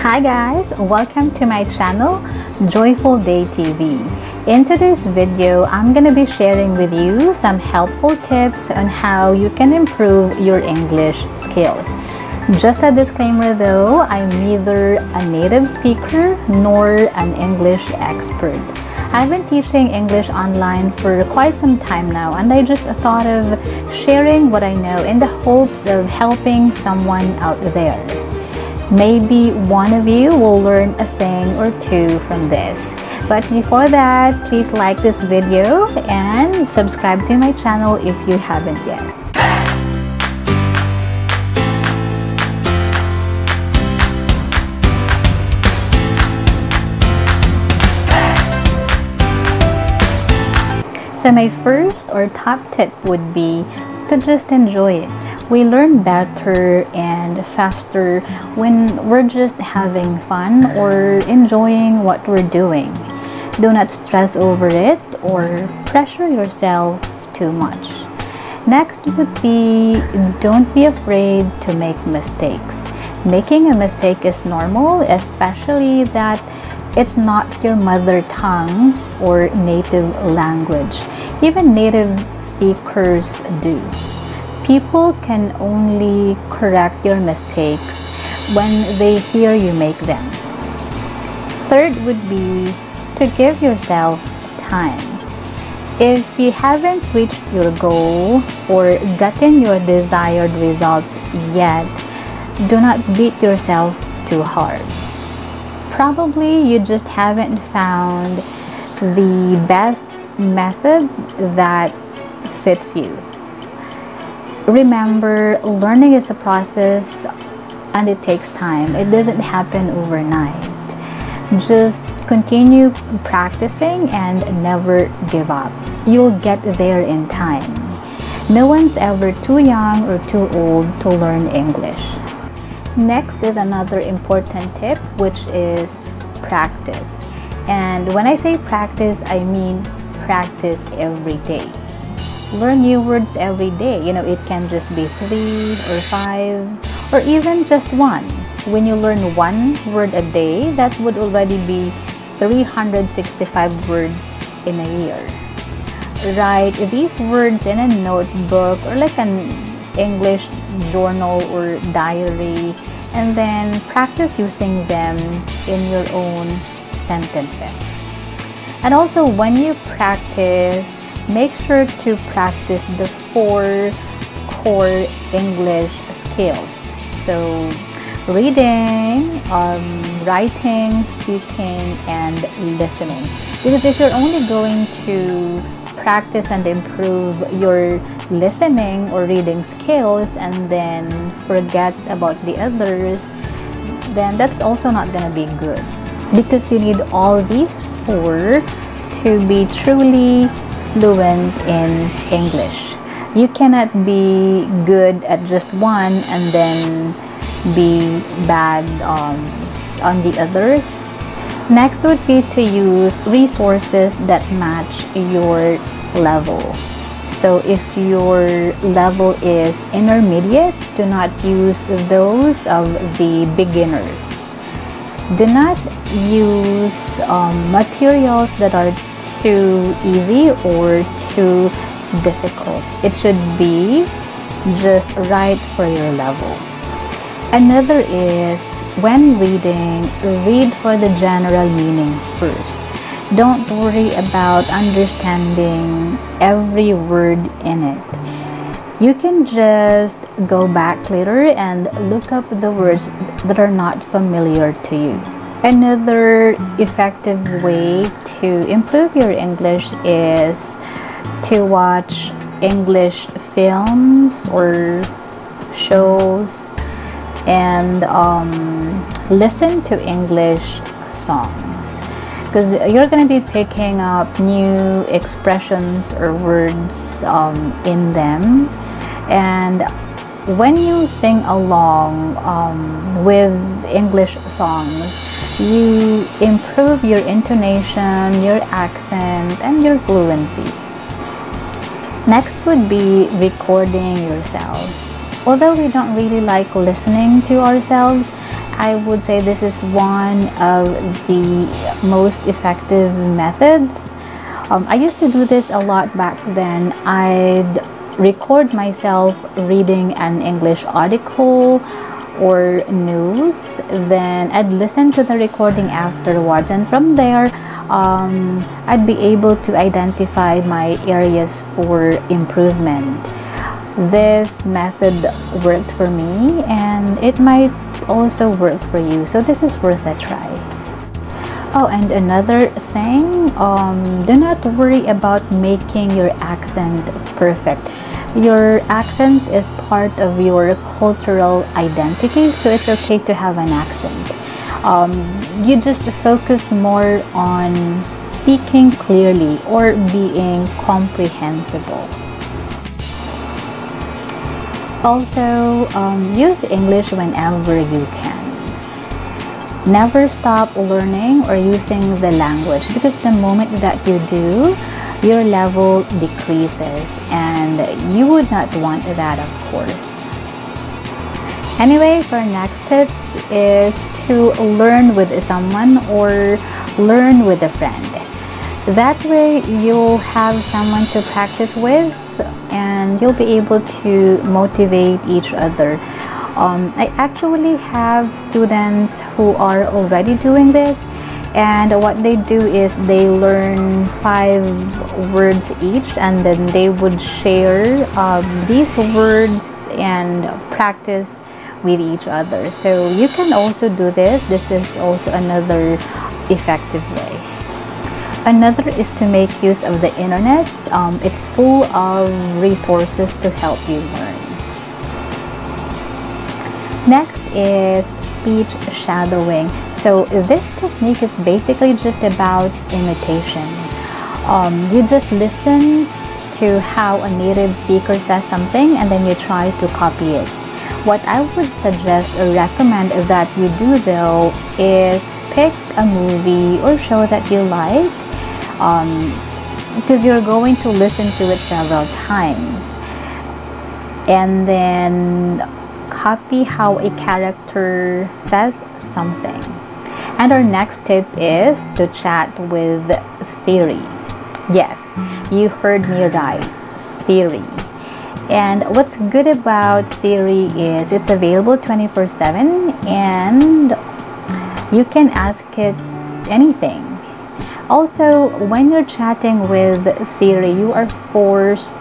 Hi guys, welcome to my channel Joyful Day TV. In today's video, I'm gonna be sharing with you some helpful tips on how you can improve your English skills. Just a disclaimer though, I'm neither a native speaker nor an English expert. I've been teaching English online for quite some time now, and I just thought of sharing what I know in the hopes of helping someone out there. Maybe one of you will learn a thing or two from this. But before that, please like this video and subscribe to my channel if you haven't yet. So my first or top tip would be to just enjoy it. We learn better and faster when we're just having fun or enjoying what we're doing. Do not stress over it or pressure yourself too much. Next would be, don't be afraid to make mistakes. Making a mistake is normal, especially that it's not your mother tongue or native language. Even native speakers do. People can only correct your mistakes when they hear you make them. Third would be to give yourself time. If you haven't reached your goal or gotten your desired results yet, do not beat yourself too hard. Probably you just haven't found the best method that fits you. Remember, learning is a process and it takes time. It doesn't happen overnight. Just continue practicing and never give up. You'll get there in time. No one's ever too young or too old to learn English. Next is another important tip, which is practice. And when I say practice, I mean practice every day. Learn new words every day. You know, it can just be 3 or 5 or even just 1. When you learn 1 word a day, that would already be 365 words in a year. Write these words in a notebook or like an English journal or diary, and then practice using them in your own sentences. And also, when you practice, make sure to practice the 4 core English skills. So reading, writing, speaking, and listening. Because if you're only going to practice and improve your listening or reading skills and then forget about the others, then that's also not going to be good. Because you need all these 4 to be truly fluent in English. You cannot be good at just one and then be bad on the others. Next would be to use resources that match your level. So if your level is intermediate, do not use those of the beginners. Do not use materials that are too easy or too difficult. It should be just right for your level. Another is, when reading, read for the general meaning first. Don't worry about understanding every word in it. You can just go back later and look up the words that are not familiar to you. Another effective way to improve your English is to watch English films or shows and listen to English songs, because you're going to be picking up new expressions or words in them. And when you sing along with English songs, you improve your intonation, your accent, and your fluency. Next would be recording yourself. Although we don't really like listening to ourselves, I would say this is one of the most effective methods. I used to do this a lot back then. I'd record myself reading an English article or news, then I'd listen to the recording afterwards, and from there I'd be able to identify my areas for improvement. This method worked for me, and it might also work for you, so this is worth a try. Oh, and another thing, do not worry about making your accent perfect. Your accent is part of your cultural identity, so it's okay to have an accent. You just focus more on speaking clearly or being comprehensible. Also, use English whenever you can. Never stop learning or using the language, because the moment that you do, your level decreases, and you would not want that, of course. Anyways, our next tip is to learn with someone or learn with a friend. That way you'll have someone to practice with, and you'll be able to motivate each other. I actually have students who are already doing this, and what they do is they learn 5 words each, and then they would share these words and practice with each other. So you can also do this. This is also another effective way. Another is to make use of the internet. It's full of resources to help you learn. Next is speech shadowing. So this technique is basically just about imitation. You just listen to how a native speaker says something, and then you try to copy it. What I would suggest or recommend that you do though is pick a movie or show that you like, because you're going to listen to it several times, and then copy how a character says something. And our next tip is to chat with Siri. Yes, you heard me right, Siri. And what's good about Siri is it's available 24/7, and you can ask it anything. Also, when you're chatting with Siri, you are forced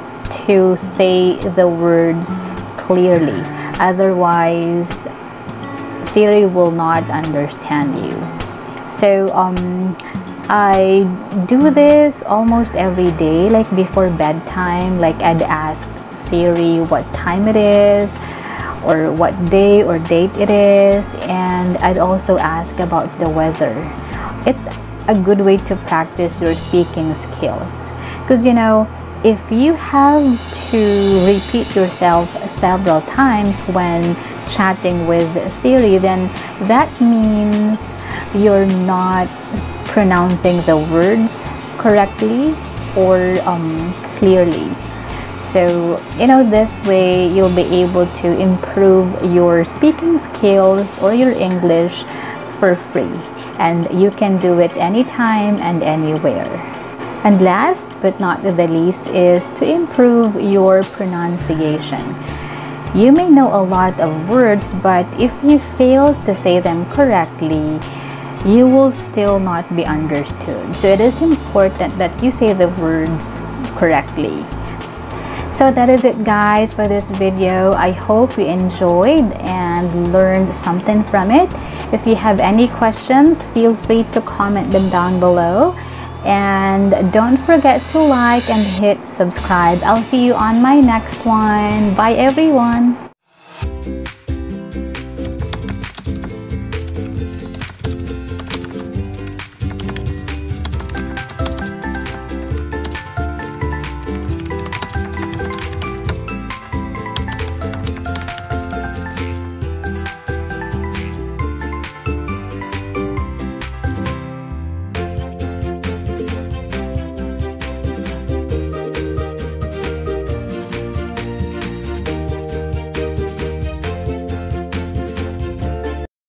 to say the words clearly. Otherwise, Siri will not understand you. So I do this almost every day, like before bedtime. Like I'd ask Siri what time it is, or what day or date it is, and I'd also ask about the weather. It's a good way to practice your speaking skills, because you know, if you have to repeat yourself several times when chatting with Siri, then that means you're not pronouncing the words correctly or clearly. So, you know, this way you'll be able to improve your speaking skills or your English for free, and you can do it anytime and anywhere. And last but not the least is to improve your pronunciation. You may know a lot of words, but if you fail to say them correctly, you will still not be understood. So it is important that you say the words correctly. So that is it, guys, for this video. I hope you enjoyed and learned something from it. If you have any questions, feel free to comment them down below. And don't forget to like and hit subscribe. I'll see you on my next one. Bye, everyone.